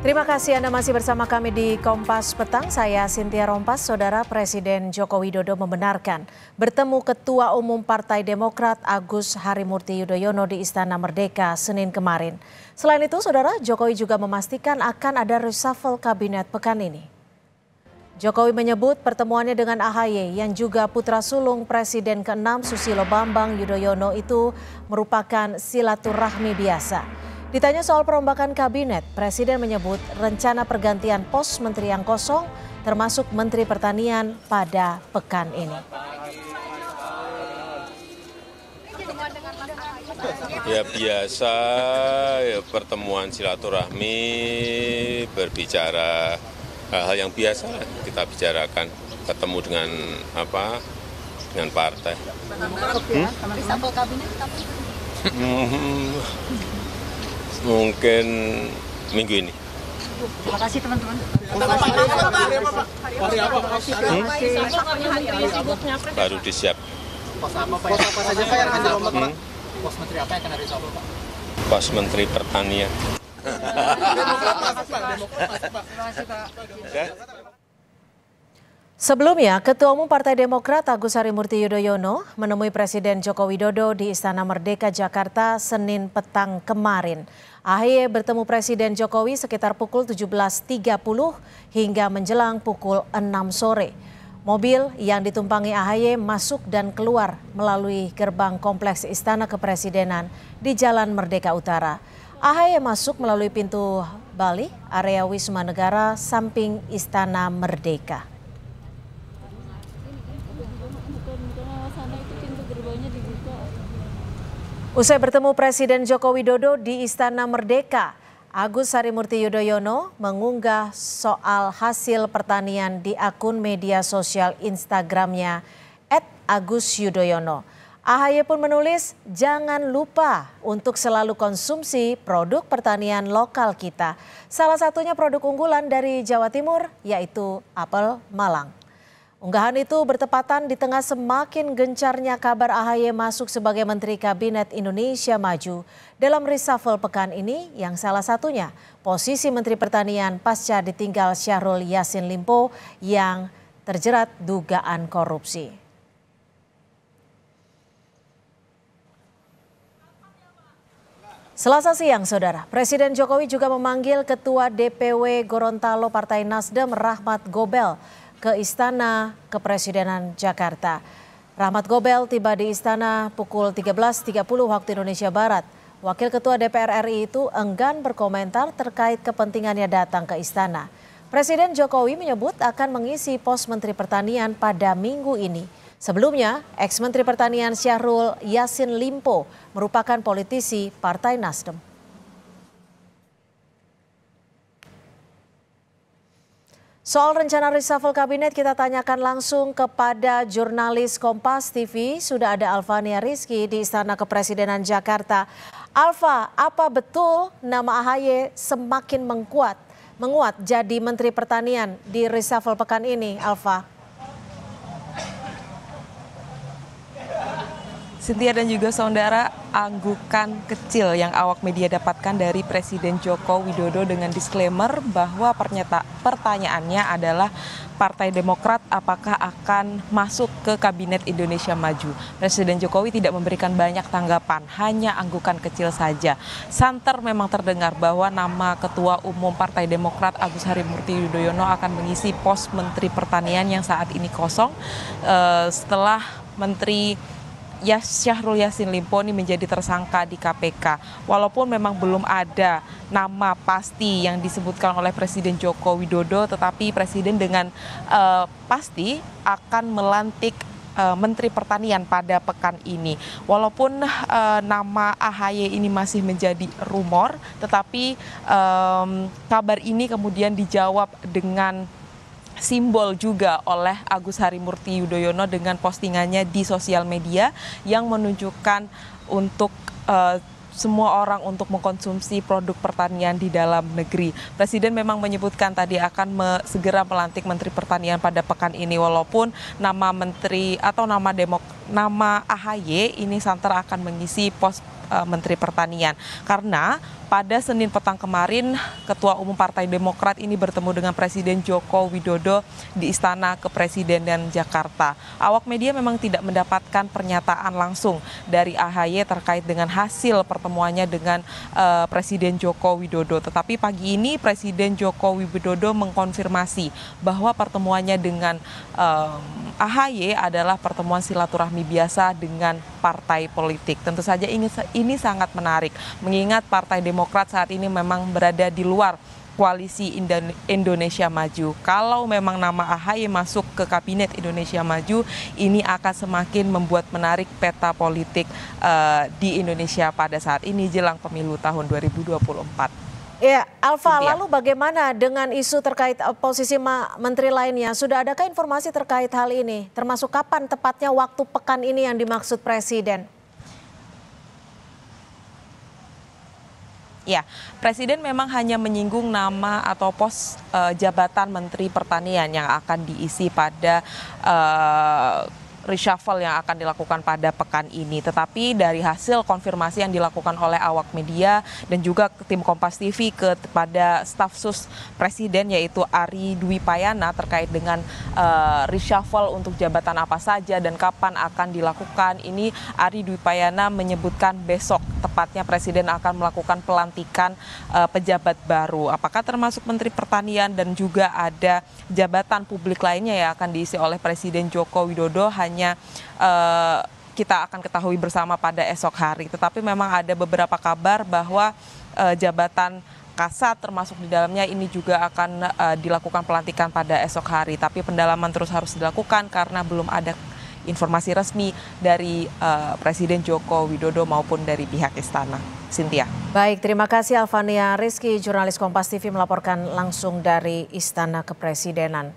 Terima kasih Anda masih bersama kami di Kompas Petang. Saya Cynthia Rompas. Saudara, Presiden Joko Widodo membenarkan bertemu Ketua Umum Partai Demokrat Agus Harimurti Yudhoyono di Istana Merdeka Senin kemarin. Selain itu, Saudara, Jokowi juga memastikan akan ada reshuffle kabinet pekan ini. Jokowi menyebut pertemuannya dengan AHY yang juga putra sulung Presiden ke-6 Susilo Bambang Yudhoyono itu merupakan silaturahmi biasa. Ditanya soal perombakan kabinet, Presiden menyebut rencana pergantian pos menteri yang kosong termasuk Menteri Pertanian pada pekan ini. Ya biasa, ya pertemuan silaturahmi, berbicara hal-hal yang biasa kita bicarakan, ketemu dengan dengan partai. Reshuffle kabinet Mungkin minggu ini. Terima kasih teman-teman. Baru disiap. Pos apa saja Pak yang akan dirombak Pak? Pos menteri apa yang akan dirombak Pak? Pos Menteri Pertanian. Sebelumnya, Ketua Umum Partai Demokrat Agus Harimurti Yudhoyono menemui Presiden Joko Widodo di Istana Merdeka Jakarta Senin petang kemarin. AHY bertemu Presiden Jokowi sekitar pukul 17.30 hingga menjelang pukul 6 sore. Mobil yang ditumpangi AHY masuk dan keluar melalui gerbang kompleks Istana Kepresidenan di Jalan Merdeka Utara. AHY masuk melalui pintu Bali, area Wisma Negara samping Istana Merdeka. Usai bertemu Presiden Joko Widodo di Istana Merdeka, Agus Harimurti Yudhoyono mengunggah soal hasil pertanian di akun media sosial Instagramnya @AgusYudhoyono. AHY pun menulis, jangan lupa untuk selalu konsumsi produk pertanian lokal kita. Salah satunya produk unggulan dari Jawa Timur, yaitu apel Malang. Unggahan itu bertepatan di tengah semakin gencarnya kabar AHY masuk sebagai Menteri Kabinet Indonesia Maju dalam reshuffle pekan ini yang salah satunya posisi Menteri Pertanian pasca ditinggal Syahrul Yassin Limpo yang terjerat dugaan korupsi. Selasa siang, Saudara, Presiden Jokowi juga memanggil Ketua DPW Gorontalo Partai Nasdem Rahmat Gobel ke Istana Kepresidenan Jakarta. Rahmat Gobel tiba di istana pukul 13.30 waktu Indonesia Barat. Wakil Ketua DPR RI itu enggan berkomentar terkait kepentingannya datang ke istana. Presiden Jokowi menyebut akan mengisi pos Menteri Pertanian pada minggu ini. Sebelumnya, ex-Menteri Pertanian Syahrul Yassin Limpo merupakan politisi Partai Nasdem. Soal rencana reshuffle kabinet kita tanyakan langsung kepada jurnalis Kompas TV. Sudah ada Alfania Rizky di Istana Kepresidenan Jakarta. Alfa, apa betul nama AHY semakin menguat jadi Menteri Pertanian di reshuffle pekan ini, Alfa? Cynthia dan juga saudara, anggukan kecil yang awak media dapatkan dari Presiden Joko Widodo dengan disclaimer bahwa pertanyaannya adalah Partai Demokrat apakah akan masuk ke Kabinet Indonesia Maju. Presiden Jokowi tidak memberikan banyak tanggapan, hanya anggukan kecil saja. Santer memang terdengar bahwa nama Ketua Umum Partai Demokrat Agus Harimurti Yudhoyono akan mengisi pos Menteri Pertanian yang saat ini kosong setelah Menteri Syahrul Yassin Limpo ini menjadi tersangka di KPK. Walaupun memang belum ada nama pasti yang disebutkan oleh Presiden Joko Widodo, tetapi Presiden dengan pasti akan melantik Menteri Pertanian pada pekan ini. Walaupun nama AHY ini masih menjadi rumor, tetapi kabar ini kemudian dijawab dengan simbol juga oleh Agus Harimurti Yudhoyono dengan postingannya di sosial media yang menunjukkan untuk semua orang untuk mengkonsumsi produk pertanian di dalam negeri. Presiden memang menyebutkan tadi akan segera melantik Menteri Pertanian pada pekan ini, walaupun nama menteri atau nama AHY ini santer akan mengisi pos Menteri Pertanian karena pada Senin petang kemarin, Ketua Umum Partai Demokrat ini bertemu dengan Presiden Joko Widodo di Istana Kepresidenan Jakarta. Awak media memang tidak mendapatkan pernyataan langsung dari AHY terkait dengan hasil pertemuannya dengan Presiden Joko Widodo. Tetapi pagi ini Presiden Joko Widodo mengkonfirmasi bahwa pertemuannya dengan AHY adalah pertemuan silaturahmi biasa dengan partai politik. Tentu saja ini sangat menarik, mengingat Partai Demokrat saat ini memang berada di luar koalisi Indonesia Maju. Kalau memang nama AHY masuk ke Kabinet Indonesia Maju, ini akan semakin membuat menarik peta politik di Indonesia pada saat ini jelang pemilu tahun 2024. Ya, Alfa, lalu bagaimana dengan isu terkait posisi menteri lainnya? Sudah adakah informasi terkait hal ini? Termasuk kapan tepatnya waktu pekan ini yang dimaksud Presiden? Ya, Presiden memang hanya menyinggung nama atau pos jabatan Menteri Pertanian yang akan diisi pada reshuffle yang akan dilakukan pada pekan ini. Tetapi dari hasil konfirmasi yang dilakukan oleh awak media dan juga tim Kompas TV kepada staf sus Presiden yaitu Ari Dwi Payana terkait dengan reshuffle untuk jabatan apa saja dan kapan akan dilakukan. Ini Ari Dwi Payana menyebutkan besok tepatnya Presiden akan melakukan pelantikan pejabat baru. Apakah termasuk Menteri Pertanian dan juga ada jabatan publik lainnya yang akan diisi oleh Presiden Joko Widodo hanya kita akan ketahui bersama pada esok hari. Tetapi memang ada beberapa kabar bahwa jabatan Kasat termasuk di dalamnya ini juga akan dilakukan pelantikan pada esok hari. Tapi pendalaman terus harus dilakukan karena belum ada informasi resmi dari Presiden Joko Widodo maupun dari pihak istana. Cynthia. Baik, terima kasih Alfania Rizky, jurnalis Kompas TV melaporkan langsung dari Istana Kepresidenan.